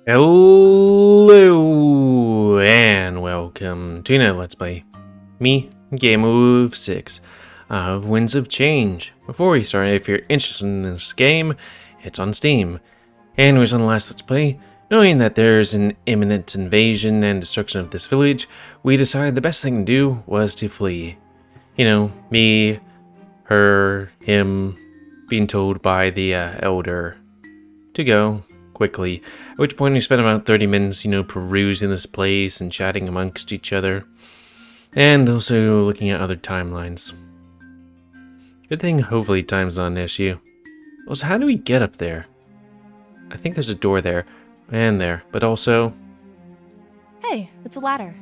Hello and welcome to another Let's Play. Me, GamerWolfSix of Winds of Change. Before we start, if you're interested in this game, it's on Steam. And we was on the last Let's Play, knowing that there's an imminent invasion and destruction of this village, we decided the best thing to do was to flee. You know, me, her, him, being told by the elder to go quickly, at which point we spent about 30 minutes, perusing this place and chatting amongst each other, and also looking at other timelines. Good thing, hopefully, time's not an issue. Also, how do we get up there? I think there's a door there, and there, but also... Hey, it's a ladder.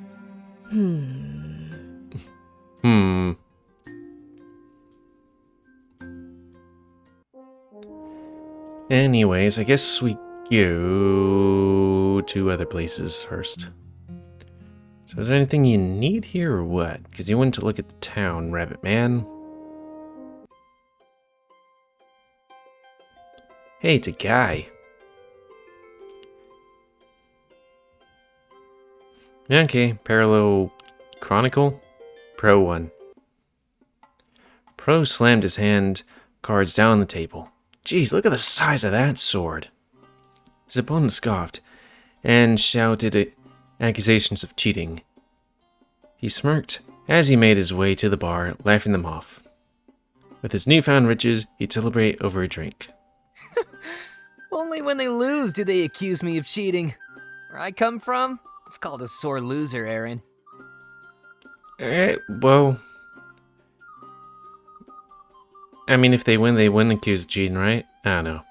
Anyways, I guess we go to other places first. So is there anything you need here or what? Because you went to look at the town, Rabbit Man. Hey, it's a guy. Okay, Parallel Chronicle. Pro 1. Pro slammed his hand cards down on the table. Jeez, look at the size of that sword. His opponent scoffed and shouted accusations of cheating. He smirked as he made his way to the bar, laughing them off. With his newfound riches, he'd celebrate over a drink. Only when they lose do they accuse me of cheating. Where I come from, it's called a sore loser, Aaron. Well... I mean, if they win, they wouldn't accuse of cheating, right? I don't know.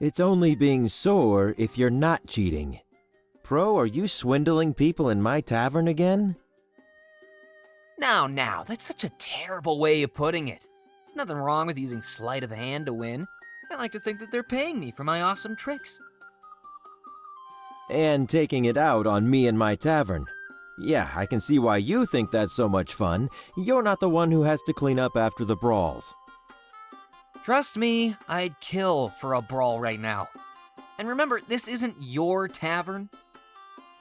It's only being sore if you're not cheating. Pro, are you swindling people in my tavern again? Now, that's such a terrible way of putting it. There's nothing wrong with using sleight of hand to win. I like to think that they're paying me for my awesome tricks. And taking it out on me and my tavern. Yeah, I can see why you think that's so much fun. You're not the one who has to clean up after the brawls. Trust me, I'd kill for a brawl right now. And remember, this isn't your tavern.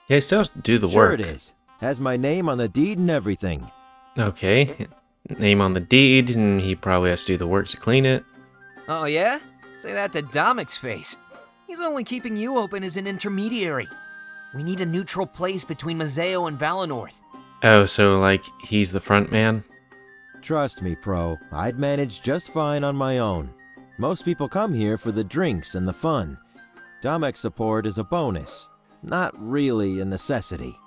Yeah, he still has to do the Sure work. it is. Has my name on the deed and everything. Okay. Name on the deed, and he probably has to do the work to clean it. Oh yeah? Say that to Domic's face. He's only keeping you open as an intermediary. We need a neutral place between Mazeo and Valenorth. Oh, so, like, he's the front man? Trust me, Pro, I'd manage just fine on my own. Most people come here for the drinks and the fun. Domic's support is a bonus, not really a necessity.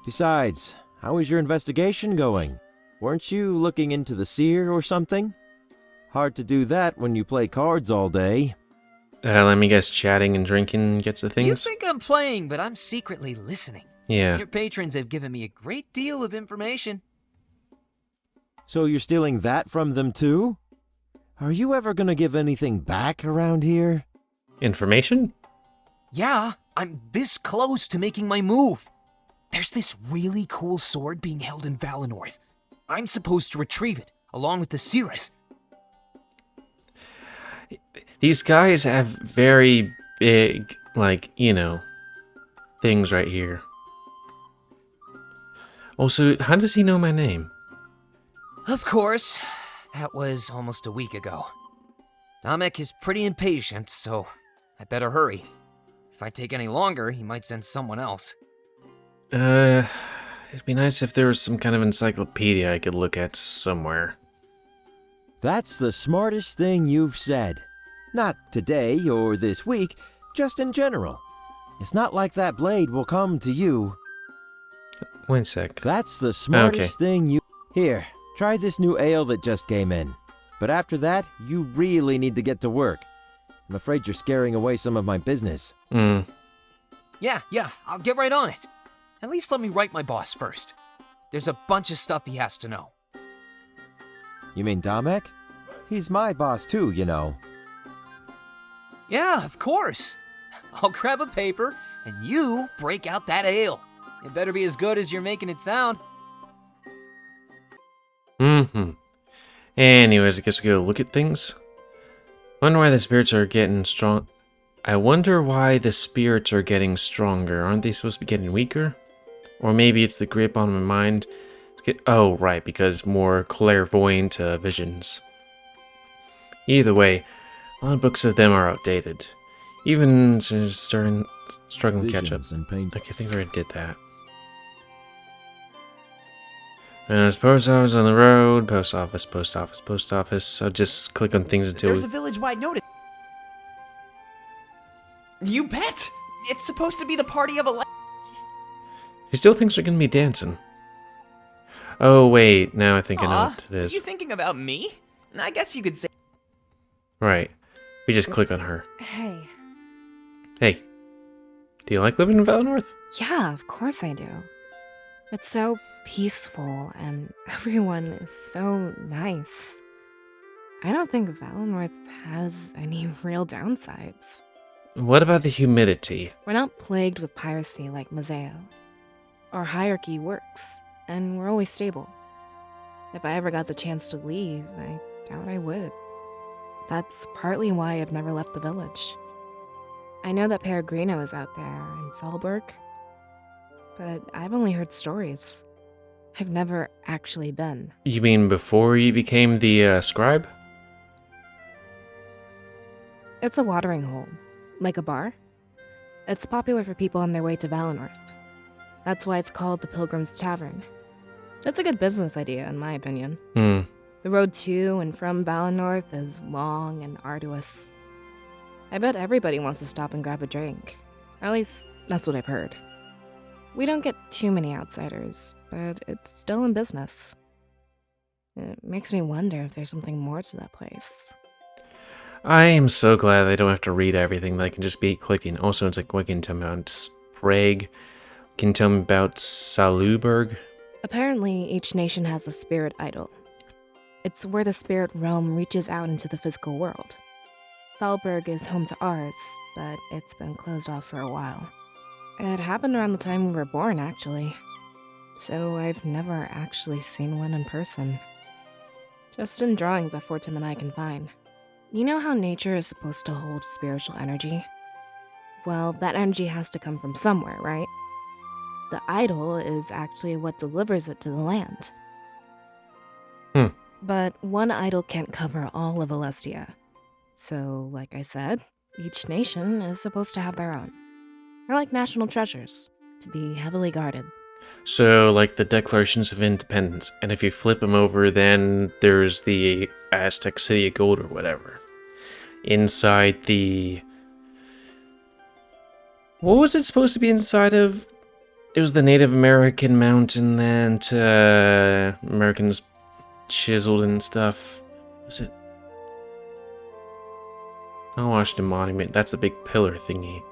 Besides, how is your investigation going? Weren't you looking into the seer or something? Hard to do that when you play cards all day. Let me guess, chatting and drinking gets the things? You think I'm playing, but I'm secretly listening. Yeah. Your patrons have given me a great deal of information. So you're stealing that from them too? Are you ever gonna give anything back around here? Information? Yeah, I'm this close to making my move. There's this really cool sword being held in Valenorth. I'm supposed to retrieve it, along with the Cirrus. These guys have very big, things right here. Also, how does he know my name? Of course, that was almost a week ago. Domic is pretty impatient, so I better hurry. If I take any longer, he might send someone else. It'd be nice if there was some kind of encyclopedia I could look at somewhere. That's the smartest thing you've said. Not today or this week, just in general. It's not like that blade will come to you. Wait a sec. That's the smartest thing you... Here, try this new ale that just came in. But after that, you really need to get to work. I'm afraid you're scaring away some of my business. Yeah, I'll get right on it. At least let me write my boss first. There's a bunch of stuff he has to know. You mean Domec? He's my boss too, you know. Yeah, of course. I'll grab a paper, and you break out that ale. It better be as good as you're making it sound. Anyways, I guess we go look at things. Wonder why the spirits are getting strong. I wonder why the spirits are getting stronger. Aren't they supposed to be getting weaker? Or maybe it's the grip on my mind. Oh, right, because more clairvoyant visions. Either way, a lot of books of them are outdated. Even struggling to catch up. Visions and pain. I think I already did that. And there's post office on the road, post office, post office, post office. So just click on things until There's a village-wide notice. You bet! It's supposed to be the party of a he still thinks they're gonna be dancing. Oh wait, now I think I know Aw, what it is. you thinking about me? I guess you could say. Right. We just click on her. Hey. Hey. Do you like living in Valinor? Yeah, of course I do. It's so peaceful and everyone is so nice. I don't think Valinor has any real downsides. What about the humidity? We're not plagued with piracy like Mazeo. Our hierarchy works, and we're always stable. If I ever got the chance to leave, I doubt I would. That's partly why I've never left the village. I know that Peregrino is out there in Salberg, but I've only heard stories. I've never actually been. You mean before you became the scribe? It's a watering hole, like a bar. It's popular for people on their way to Valinor. That's why it's called the Pilgrim's Tavern. It's a good business idea, in my opinion. The road to and from Valinor is long and arduous. I bet everybody wants to stop and grab a drink. At least, that's what I've heard. We don't get too many outsiders, but it's still in business. It makes me wonder if there's something more to that place. I am so glad they don't have to read everything. They can just be clicking. Also, it's like, what can you tell me about Sprague? Can you tell me about Saluberg? Apparently, each nation has a spirit idol. It's where the spirit realm reaches out into the physical world. Salberg is home to ours, but it's been closed off for a while. It happened around the time we were born, actually. So I've never actually seen one in person. Just in drawings that Fortim and I can find. You know how nature is supposed to hold spiritual energy? Well, that energy has to come from somewhere, right? The idol is actually what delivers it to the land. But one idol can't cover all of Alestia. So, like I said, each nation is supposed to have their own. They're like national treasures, to be heavily guarded. So, like the Declarations of Independence. And if you flip them over, then there's the Aztec City of Gold or whatever. Inside the... What was it supposed to be inside of? It was the Native American mountain that Americans chiseled and stuff. Was it? Oh, Washington Monument. That's the big pillar thingy.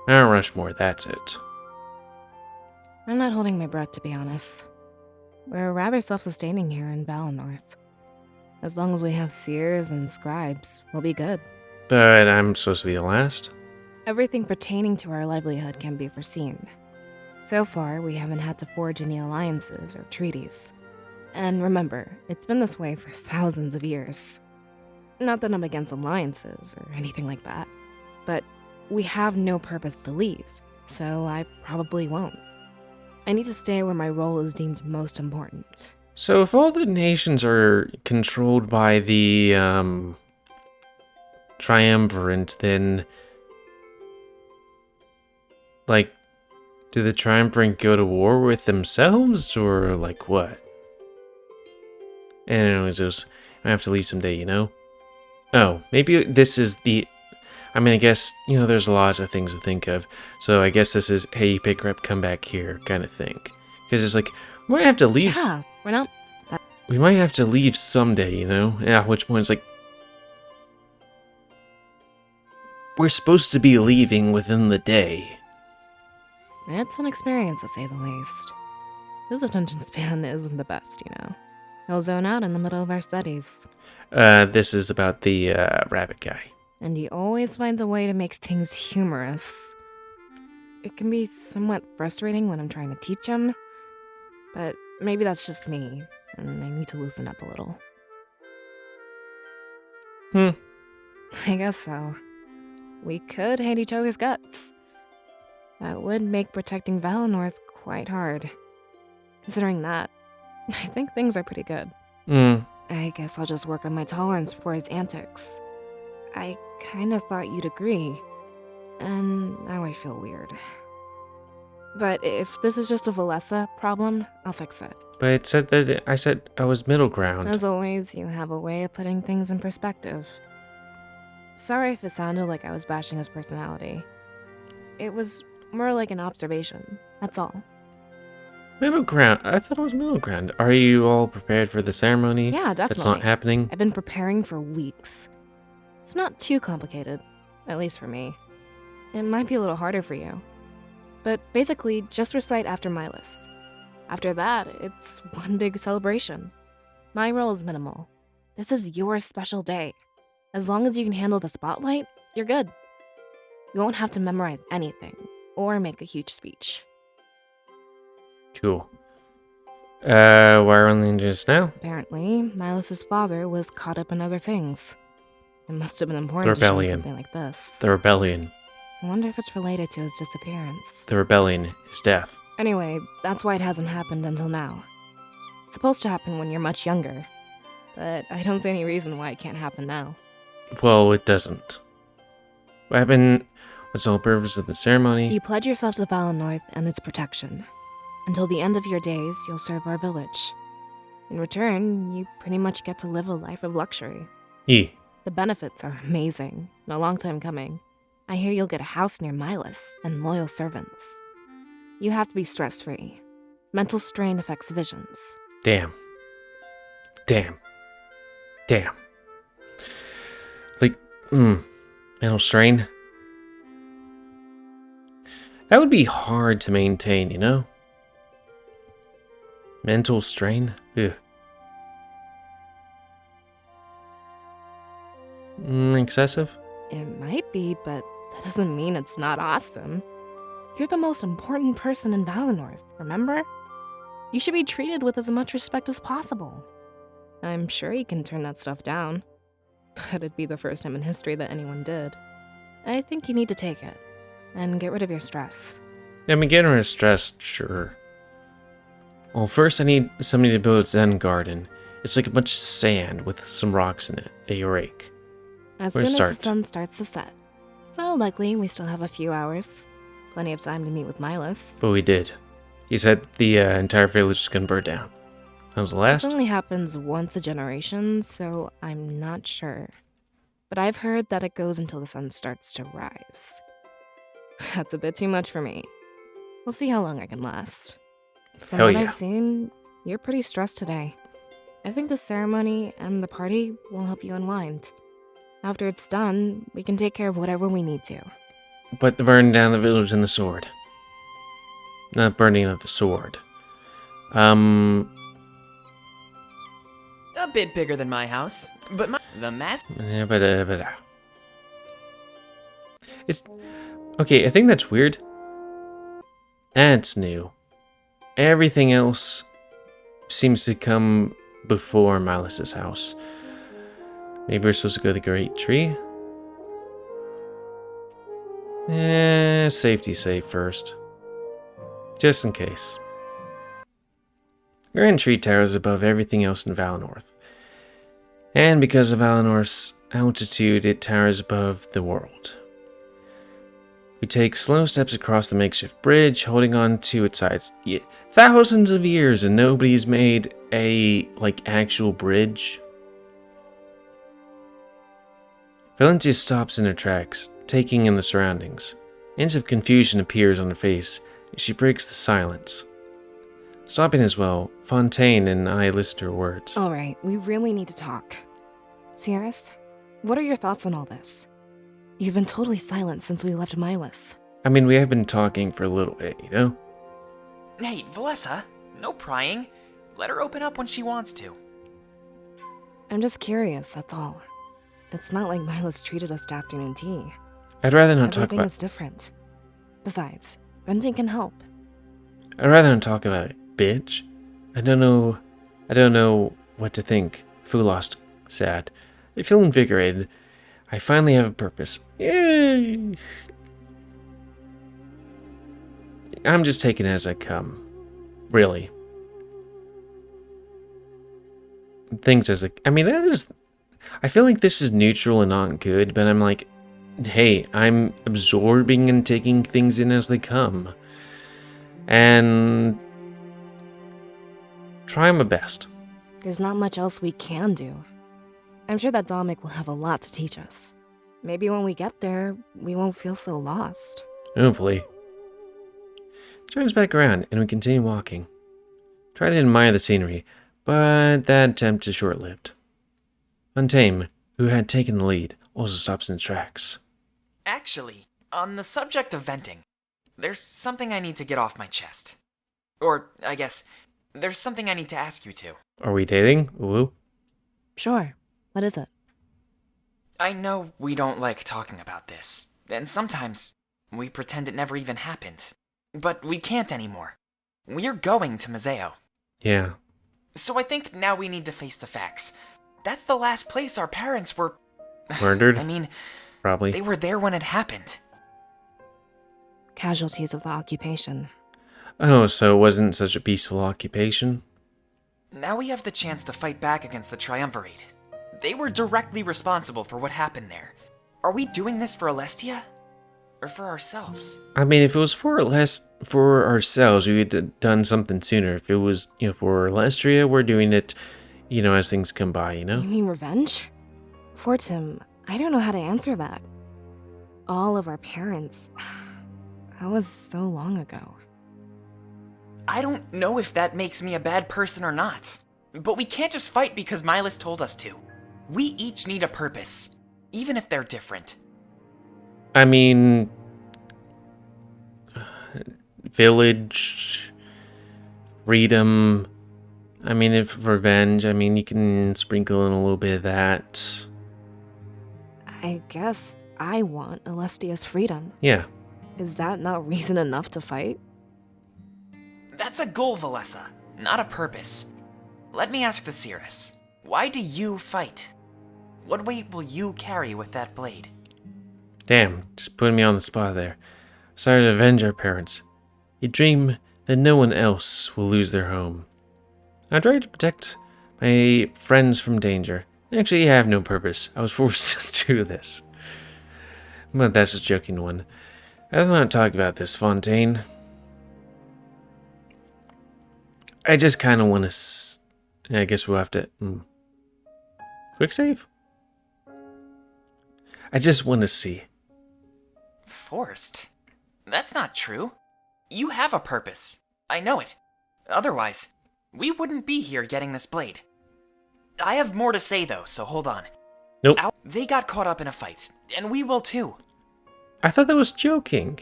Mount Rushmore, that's it. I'm not holding my breath, to be honest. We're rather self-sustaining here in Valinor. As long as we have seers and scribes, we'll be good. But I'm supposed to be the last? Everything pertaining to our livelihood can be foreseen. So far, we haven't had to forge any alliances or treaties. And remember, it's been this way for thousands of years. Not that I'm against alliances or anything like that, but we have no purpose to leave, so I probably won't. I need to stay where my role is deemed most important. So if all the nations are controlled by the Triumvirate, then like, do the Triumvirate go to war with themselves, or like what? And anyways, I have to leave someday, you know? Oh, maybe this is the... I mean, I guess, you know, there's lots of things to think of. So I guess this is, hey, pick her up, come back here, kind of thing. Because it's like, we might have to leave... Yeah, we're not... We might have to leave someday, you know? At which point it's like... We're supposed to be leaving within the day. It's an experience, to say the least. His attention span isn't the best, you know. He'll zone out in the middle of our studies. This is about the rabbit guy. And he always finds a way to make things humorous. It can be somewhat frustrating when I'm trying to teach him, but maybe that's just me, and I need to loosen up a little. I guess so. we could hate each other's guts. That would make protecting Valinor quite hard. Considering that, I think things are pretty good. I guess I'll just work on my tolerance for his antics. I kinda thought you'd agree, and now I feel weird. But if this is just a Valessa problem, I'll fix it. But it said that I said I was middle ground. As always, you have a way of putting things in perspective. Sorry if it sounded like I was bashing his personality. It was more like an observation, that's all. Middle ground? I thought it was middle ground. Are you all prepared for the ceremony? Yeah, definitely. That's not happening? I've been preparing for weeks. It's not too complicated, at least for me. It might be a little harder for you. But basically, just recite after Milas. After that, it's one big celebration. My role is minimal. This is your special day. As long as you can handle the spotlight, you're good. You won't have to memorize anything, or make a huge speech. Cool. Why are we only just now? Apparently, Milos' father was caught up in other things. It must have been important The to show rebellion. something like this. The rebellion. I wonder if it's related to his disappearance. The rebellion is death. Anyway, that's why it hasn't happened until now. It's supposed to happen when you're much younger, but I don't see any reason why it can't happen now. Well, it doesn't. What happened? What's the whole purpose of the ceremony? You pledge yourself to Valinor and its protection. Until the end of your days, you'll serve our village. In return, you pretty much get to live a life of luxury. E. The benefits are amazing, and a long time coming. I hear you'll get a house near Milas and loyal servants. You have to be stress-free. Mental strain affects visions. Damn. Damn. Damn. Like, mental strain? That would be hard to maintain, you know? Mental strain? Ugh. Excessive? It might be, but that doesn't mean it's not awesome. You're the most important person in Valinor, remember? You should be treated with as much respect as possible. I'm sure you can turn that stuff down, but it'd be the first time in history that anyone did. I think you need to take it, and get rid of your stress. I mean, getting rid of stress, sure. Well, first I need somebody to build a Zen garden. It's like a bunch of sand with some rocks in it that you rake. As Where soon to as the start? sun starts to set. So likely we still have a few hours. Plenty of time to meet with Milas. But we did. He said the entire village is gonna burn down. That was the This last? only happens once a generation, so I'm not sure. But I've heard that it goes until the sun starts to rise. That's a bit too much for me. We'll see how long I can last. From Hell what yeah. I've seen, you're pretty stressed today. I think the ceremony and the party will help you unwind. After it's done, we can take care of whatever we need to. But the burning down the village and the sword. Not burning of the sword. A bit bigger than my house, but the mask. It's okay. I think that's weird. That's new. Everything else seems to come before Milas's house. Maybe we're supposed to go to the Great Tree. Safety safe first, just in case. Grand Tree towers above everything else in Valinor. And because of Valinor's altitude, it towers above the world. We take slow steps across the makeshift bridge, holding on to its sides. Yeah, thousands of years and nobody's made a, actual bridge. Valentia stops in her tracks, taking in the surroundings. Hints of confusion appears on her face as she breaks the silence. Stopping as well, Fontaine and I listen to her words. Alright, we really need to talk. Sierras, what are your thoughts on all this? You've been totally silent since we left Milas. I mean, we have been talking for a little bit, you know? Hey, Valessa, no prying. Let her open up when she wants to. I'm just curious, that's all. It's not like Milas treated us to afternoon tea. I'd rather not talk Everything about is different. Besides, venting can help. I'd rather not talk about it, bitch. I don't know what to think. Feel lost, sad. I feel invigorated. I finally have a purpose. Yay! I'm just taking it as I come. Really. Things as I mean, that is... I feel like this is neutral and not good, but I'm like, hey, I'm absorbing and taking things in as they come. And... try my best. There's not much else we can do. I'm sure that Dominic will have a lot to teach us. Maybe when we get there, we won't feel so lost. Hopefully. Turns back around, and we continue walking. Try to admire the scenery, but that attempt is short-lived. Untame, who had taken the lead, also stops in his tracks. Actually, on the subject of venting, there's something I need to get off my chest. Or, I guess, there's something I need to ask you to. Are we dating? Woo. Sure. What is it? I know we don't like talking about this, and sometimes we pretend it never even happened. But we can't anymore. We're going to Museo. Yeah. So I think now we need to face the facts. That's the last place our parents were... Murdered? I mean, Probably. they were there when it happened. Casualties of the occupation. Oh, so it wasn't such a peaceful occupation? Now we have the chance to fight back against the Triumvirate. They were directly responsible for what happened there. Are we doing this for Alestia? Or for ourselves? I mean, if it was for ourselves, we would have done something sooner. If it was, for Alestria, we're doing it, as things come by, You mean revenge? For Tim, I don't know how to answer that. All of our parents. That was so long ago. I don't know if that makes me a bad person or not. But we can't just fight because Milas told us to. We each need a purpose, even if they're different. I mean, village, freedom. I mean, if revenge, you can sprinkle in a little bit of that. I guess I want Alestia's freedom. Yeah. Is that not reason enough to fight? That's a goal, Valessa, not a purpose. Let me ask the Cirrus. Why do you fight? What weight will you carry with that blade? Damn, just putting me on the spot there. Sorry to avenge our parents. You dream that no one else will lose their home. I try to protect my friends from danger. Actually, I have no purpose. I was forced to do this. But that's a joking one. I don't want to talk about this, Fontaine. I just kind of want to... I guess we'll have to... Quick save? I just want to see. Forced? That's not true. You have a purpose. I know it. Otherwise, we wouldn't be here getting this blade. I have more to say though, so hold on. Nope. They got caught up in a fight, and we will too. I thought that was joking.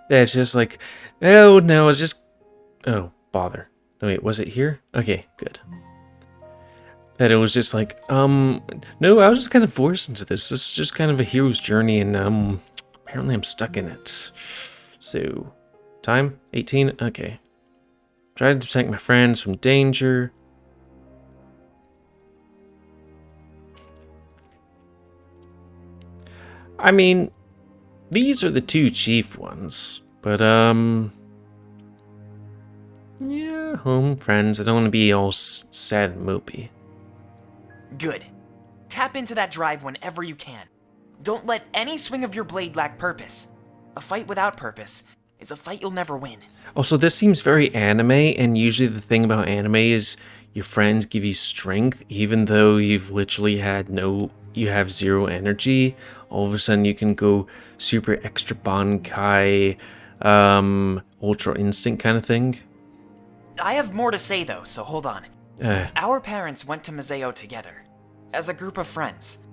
That's just like... Oh, no, it's just... Oh, bother. Oh, wait, was it here? Okay, good. That it was just like, no, I was just kind of forced into this. This is just kind of a hero's journey, and, apparently I'm stuck in it. So, time? 18? Okay. Try to protect my friends from danger. I mean, these are the two chief ones, but, yeah, home, friends. I don't want to be all sad and mopey. Good. Tap into that drive whenever you can. Don't let any swing of your blade lack purpose. A fight without purpose is a fight you'll never win. Also, this seems very anime, and usually the thing about anime is your friends give you strength, even though you've literally you have zero energy. All of a sudden you can go super extra bankai, ultra instinct kind of thing. I have more to say though, so hold on. Our parents went to Museo together, as a group of friends.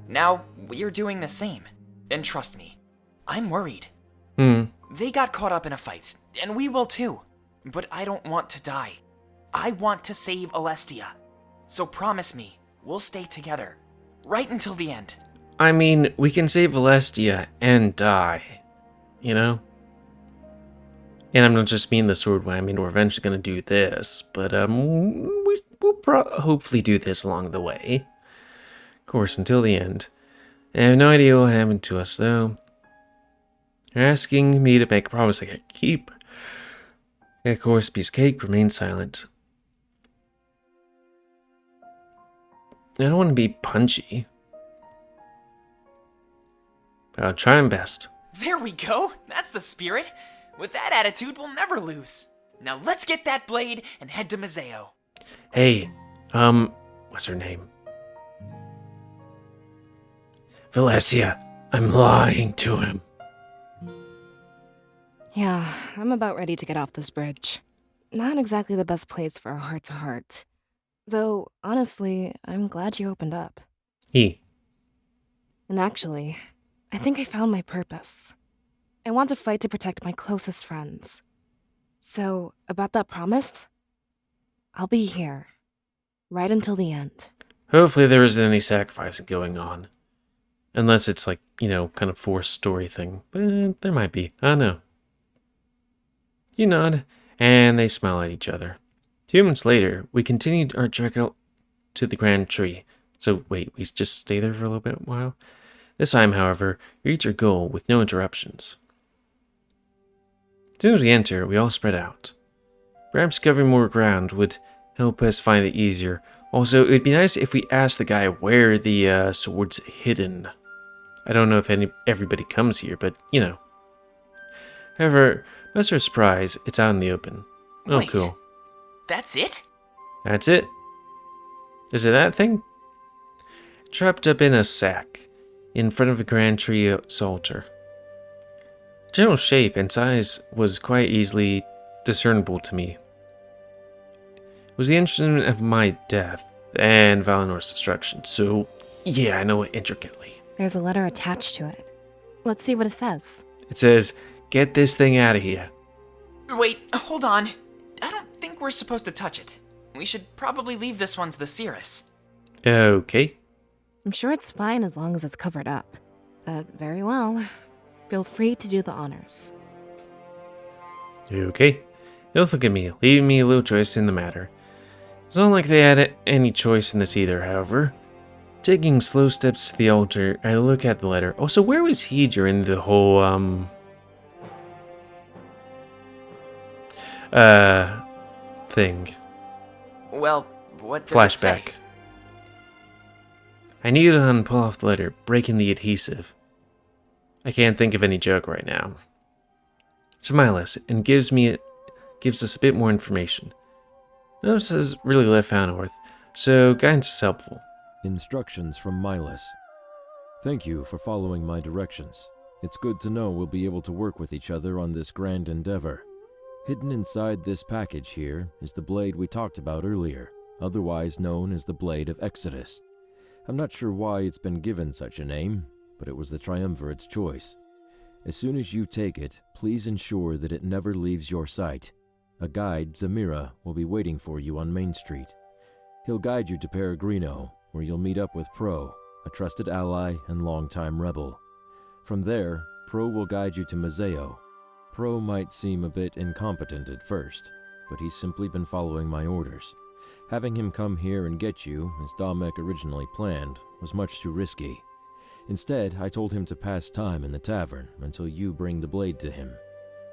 Now, we're doing the same. And trust me, I'm worried. They got caught up in a fight, and we will too. But I don't want to die. I want to save Alestia. So promise me, we'll stay together. Right until the end. I mean, we can save Alestia and die. You know? And I'm not just mean the sword way. I mean, we're eventually going to do this. But, we'll hopefully do this along the way. Of course, until the end. I have no idea what happened to us, though. They're asking me to make a promise I can't keep. Of course, piece of cake remained silent. I don't want to be punchy. I'll try my best. There we go. That's the spirit. With that attitude, we'll never lose. Now let's get that blade and head to Museo. Hey, what's her name? Valencia, I'm lying to him. Yeah, I'm about ready to get off this bridge. Not exactly the best place for a heart-to-heart. Though, honestly, I'm glad you opened up. And actually, I think I found my purpose. I want to fight to protect my closest friends. So, about that promise, I'll be here. Right until the end. Hopefully there isn't any sacrificing going on. Unless it's like, kind of forced story thing. But there might be. I don't know. You nod, and they smile at each other. A few minutes later, we continued our trek out to the grand tree. So wait, we just stay there for a little bit while? This time, however, we reach our goal with no interruptions. As soon as we enter, we all spread out. Perhaps covering more ground would help us find it easier. Also, it would be nice if we asked the guy where the sword's hidden. I don't know if everybody comes here, but, However, much to our surprise, it's out in the open. Oh, Wait, cool. That's it? That's it. Is it that thing? Trapped up in a sack, in front of a grand tree's altar. General shape and size was quite easily discernible to me. It was the instrument of my death and Valinor's destruction, so yeah, I know it intricately. There's a letter attached to it. Let's see what it says. It says, "Get this thing out of here." Wait, hold on. I don't think we're supposed to touch it. We should probably leave this one to the Cirrus. Okay. I'm sure it's fine as long as it's covered up. But very well. Feel free to do the honors. Okay. Don't look at me, leaving me a little choice in the matter. It's not like they had any choice in this either, however. Taking slow steps to the altar, I look at the letter. Also, where was he during the whole, thing? Well, what does it say? Flashback. I need to pull off the letter, breaking the adhesive. I can't think of any joke right now. Smiles and gives us a bit more information. None of us has really left Fanonorth, so guidance is helpful. Instructions from Milas. Thank you for following my directions. It's good to know we'll be able to work with each other on this grand endeavor. Hidden inside this package here is the blade we talked about earlier, otherwise known as the Blade of Exodus. I'm not sure why it's been given such a name, but it was the Triumvirate's choice. As soon as you take it, please ensure that it never leaves your sight. A guide, Zamira, will be waiting for you on Main Street. He'll guide you to Peregrino, where you'll meet up with Pro, a trusted ally and longtime rebel. From there, Pro will guide you to Museo. Pro might seem a bit incompetent at first, but he's simply been following my orders. Having him come here and get you, as Damek originally planned, was much too risky. Instead, I told him to pass time in the tavern until you bring the blade to him.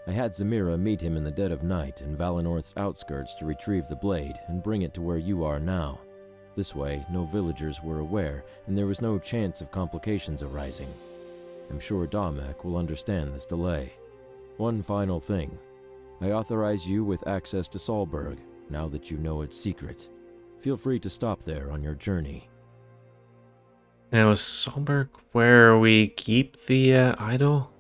I had Zamira meet him in the dead of night in Valinorth's outskirts to retrieve the blade and bring it to where you are now. This way, no villagers were aware, and there was no chance of complications arising. I'm sure Damek will understand this delay. One final thing. I authorize you with access to Solberg, now that you know its secret. Feel free to stop there on your journey. Now, is Solberg where we keep the idol?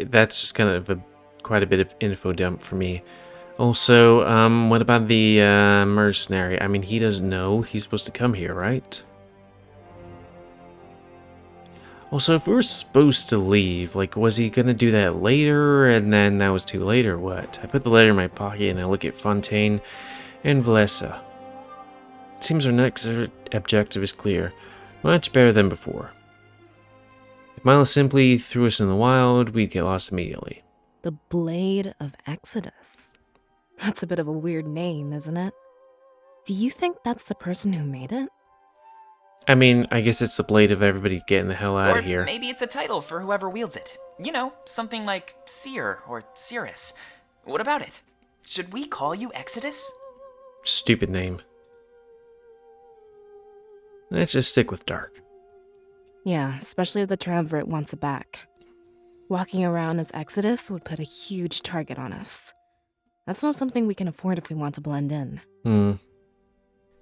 That's just kind of quite a bit of info dump for me. Also, what about the mercenary? I mean, he doesn't know he's supposed to come here, right? Also, if we were supposed to leave, like, was he gonna do that later, and then that was too late, or what? I put the letter in my pocket, and I look at Fontaine and Valesa. It seems our next objective is clear. Much better than before. If Miles simply threw us in the wild, we'd get lost immediately. The Blade of Exodus. That's a bit of a weird name, isn't it? Do you think that's the person who made it? I mean, I guess it's the blade of everybody getting the hell out Or of here. maybe it's a title for whoever wields it. You know, something like Seer or Cirrus. What about it? Should we call you Exodus? Stupid name. Let's just stick with Dark. Yeah, especially if the Triumvirate wants it back. Walking around as Exodus would put a huge target on us. That's not something we can afford if we want to blend in.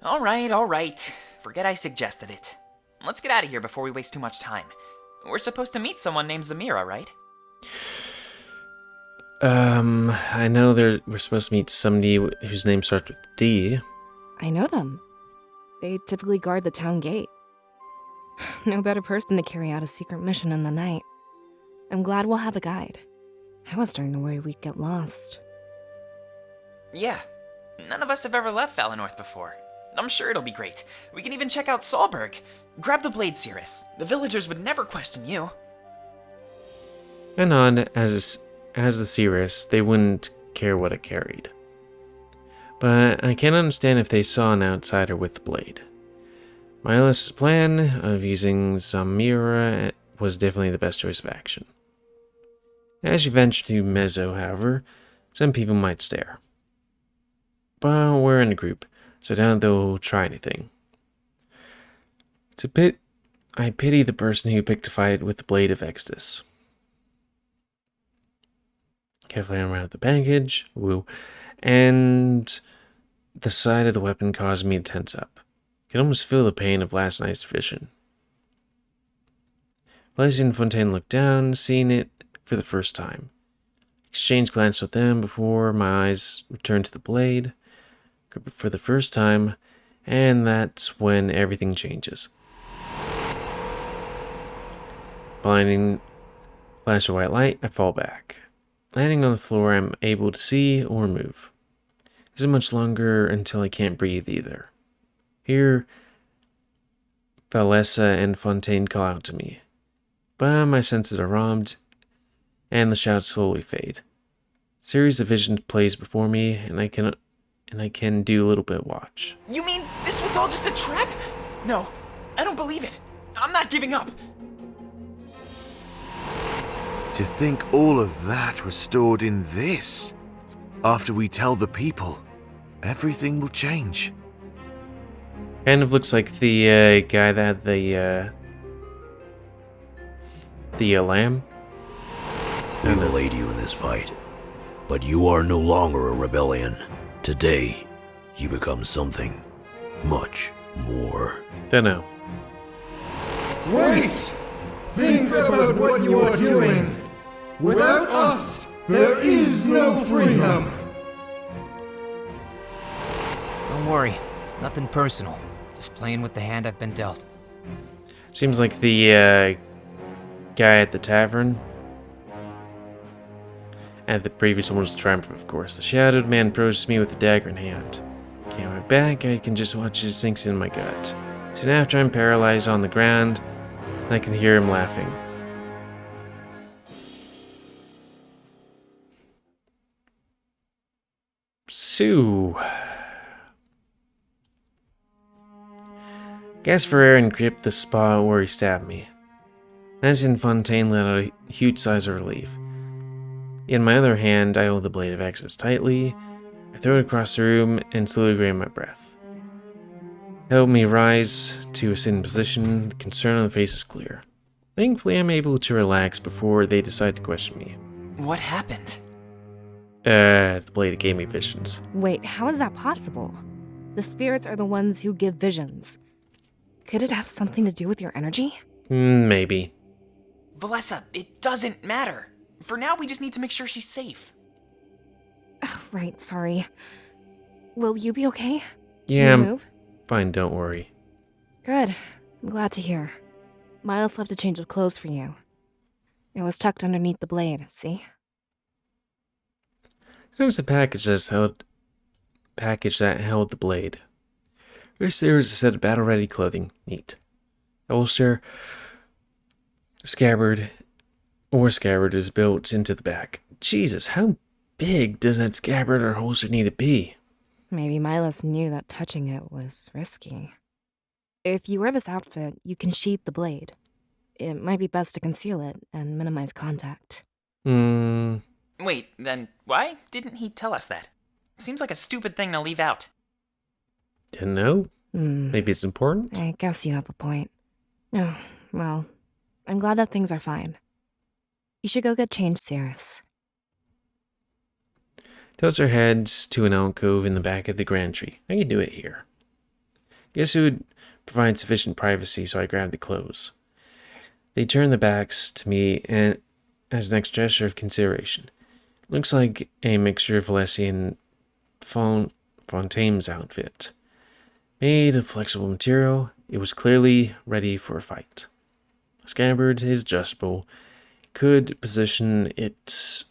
All right. Forget I suggested it. Let's get out of here before we waste too much time. We're supposed to meet someone named Zamira, right? I know we're supposed to meet somebody whose name starts with D. I know them. They typically guard the town gate. No better person to carry out a secret mission in the night. I'm glad we'll have a guide. I was starting to worry we'd get lost. Yeah. None of us have ever left Valinor before. I'm sure it'll be great. We can even check out Solberg. Grab the blade, Cirrus. The villagers would never question you. And on, as the Cirrus, they wouldn't care what it carried. But I can understand if they saw an outsider with the blade. Miles' plan of using Zamira was definitely the best choice of action. As you venture to Mezzo, however, some people might stare. But we're in a group, so I doubt they'll try anything. I pity the person who picked a fight with the blade of Exodus. Carefully unwrap the package, and the sight of the weapon caused me to tense up. I could almost feel the pain of last night's vision. Blaise and Fontaine looked down, seeing it for the first time. Exchanged glance with them before my eyes returned to the blade. Grip it for the first time, and that's when everything changes. Blinding flash of white light, I fall back. Landing on the floor, I'm able to see or move. It isn't much longer until I can't breathe either. Here, Valessa and Fontaine call out to me, but my senses are robbed, and the shouts slowly fade. A series of visions plays before me, and I can do a little bit watch. You mean this was all just a trap? No, I don't believe it. I'm not giving up. To think all of that was stored in this. After we tell the people, everything will change. Kind of looks like the guy that had the lamb. We will aid you in this fight, but you are no longer a rebellion. Today, you become something much more. Dunno. Wait! Think about what you are doing! Without us, there is no freedom! Don't worry, nothing personal. Just playing with the hand I've been dealt. Seems like the guy at the tavern. And the previous one was Triumph, of course. The shadowed man approaches me with a dagger in hand. Can't my back, I can just watch it sinks in my gut. Soon after, I'm paralyzed on the ground, and I can hear him laughing. So, gas for air and gripped the spot where he stabbed me. Nancy Fontaine let out a huge sigh of relief. In my other hand, I hold the blade of Exodus tightly. I throw it across the room and slowly grab my breath. Help me rise to a sitting position. The concern on the face is clear. Thankfully, I'm able to relax before they decide to question me. What happened? The blade gave me visions. Wait, how is that possible? The spirits are the ones who give visions. Could it have something to do with your energy? Maybe. Valessa, it doesn't matter. For now, we just need to make sure she's safe. Oh, right, sorry. Will you be okay? Yeah, Can you move? Fine, don't worry. Good. I'm glad to hear. Miles left a change of clothes for you. It was tucked underneath the blade, see? There's a package that held the blade. First, there was a set of battle-ready clothing. Neat. A holster, scabbard is built into the back. Jesus, how big does that scabbard or holster need to be? Maybe Miles knew that touching it was risky. If you wear this outfit, you can sheath the blade. It might be best to conceal it and minimize contact. Wait, then why didn't he tell us that? Seems like a stupid thing to leave out. Didn't know? Maybe it's important? I guess you have a point. Oh, well, I'm glad that things are fine. You should go get changed, Cirrus. Tilts her heads to an alcove in the back of the grand tree. I can do it here. Guess it would provide sufficient privacy, so I grabbed the clothes. They turn their backs to me and as an extra gesture of consideration. Looks like a mixture of Alessi and Fontaine's outfit. Made of flexible material, it was clearly ready for a fight. The scabbard is adjustable. Could position it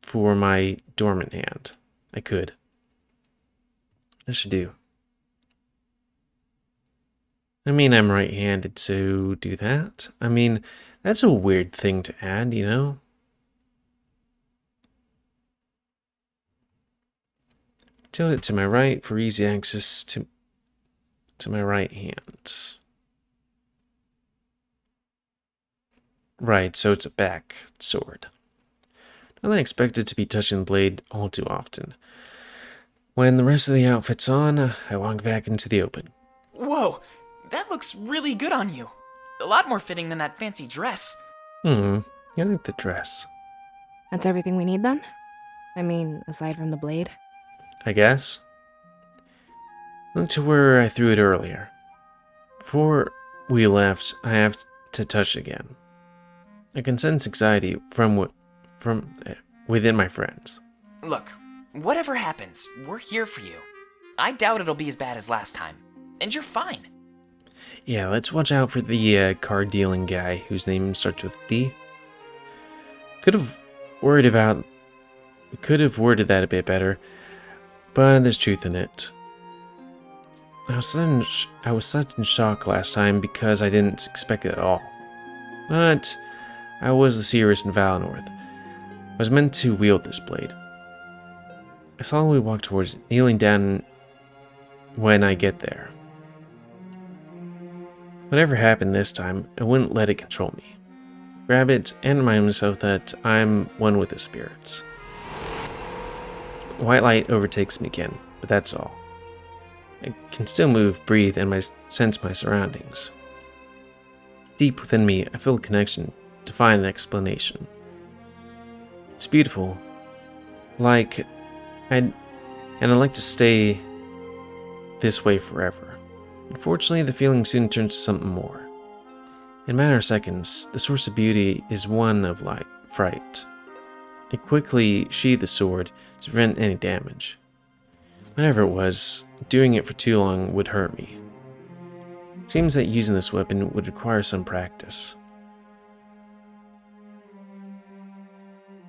for my dormant hand. I could. I should do. I mean, I'm right-handed, so do that. I mean, that's a weird thing to add, you know? Tilt it to my right for easy access to my right hand. Right, so it's a back sword. Not that I expected to be touching the blade all too often. When the rest of the outfit's on, I walk back into the open. Whoa, that looks really good on you. A lot more fitting than that fancy dress. I like the dress. That's everything we need then? I mean, aside from the blade? I guess. Look to where I threw it earlier. Before we left, I have to touch it again. I can sense anxiety from within my friends. Look, whatever happens, we're here for you. I doubt it'll be as bad as last time. And you're fine. Yeah, let's watch out for the card dealing guy whose name starts with D. Could have worded that a bit better, but there's truth in it. I was such in shock last time because I didn't expect it at all. But I was the Cirrus in Valinor. I was meant to wield this blade. I slowly walk towards it, kneeling down when I get there. Whatever happened this time, I wouldn't let it control me. Grab it and remind myself that I'm one with the spirits. White light overtakes me again, but that's all. I can still move, breathe, and sense my surroundings. Deep within me, I feel a connection to find an explanation. It's beautiful. I'd like to stay this way forever. Unfortunately, the feeling soon turns to something more. In a matter of seconds, the source of beauty is one of fright. I quickly sheathe the sword to prevent any damage. Whatever it was, doing it for too long would hurt me. Seems that using this weapon would require some practice.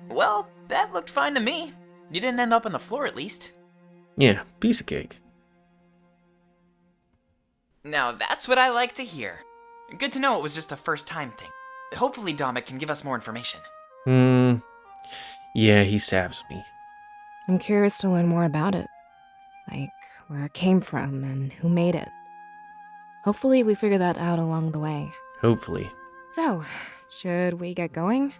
Well, that looked fine to me. You didn't end up on the floor at least. Yeah, piece of cake. Now that's what I like to hear. Good to know it was just a first time thing. Hopefully Dominic can give us more information. Yeah, he stabs me. I'm curious to learn more about it. Like, where it came from and who made it. Hopefully we figure that out along the way. Hopefully. So, should we get going?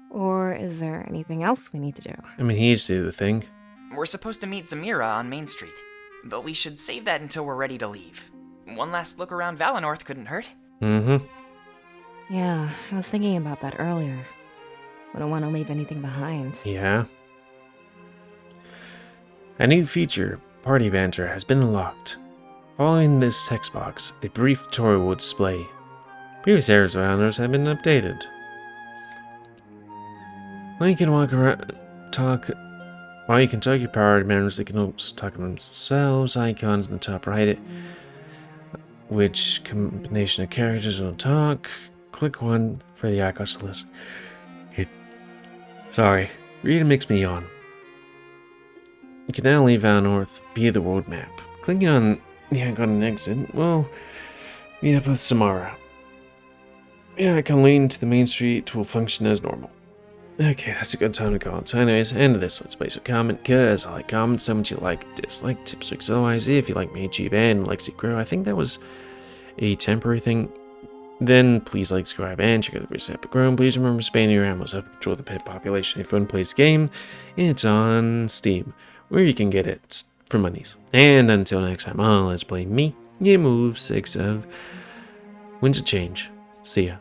Or is there anything else we need to do? I mean, he needs to do the thing. We're supposed to meet Zamira on Main Street, but we should save that until we're ready to leave. One last look around Valinor couldn't hurt. Yeah, I was thinking about that earlier. Wouldn't want to leave anything behind. Yeah. A new feature, Party Banter, has been unlocked. Following this text box, a brief tutorial will display. Previous areas of Valinor have been updated. While you can talk your party members, they can also talk among themselves. Icons in the top right, which combination of characters will talk. Click one for the icons to list. Reading makes me yawn. You can now leave Valinor via the world map. Clicking on the icon and exit will meet up with Samara. The icon leading to the main street will function as normal. Okay, that's a good time to call it. So anyways, end of this Let's Play. So comment, because I like comments, tell me what you like, dislike, tips, tricks, otherwise, if you like me, achieve, and like to grow. I think that was a temporary thing. Then please like, subscribe, and check out the recent epic grown. Please remember spending your ammo up, control the pet population. If you want to play this game, it's on Steam, where you can get it for monies. And until next time, Let's Play, me, GamerWolfSix of Winds of Change. See ya.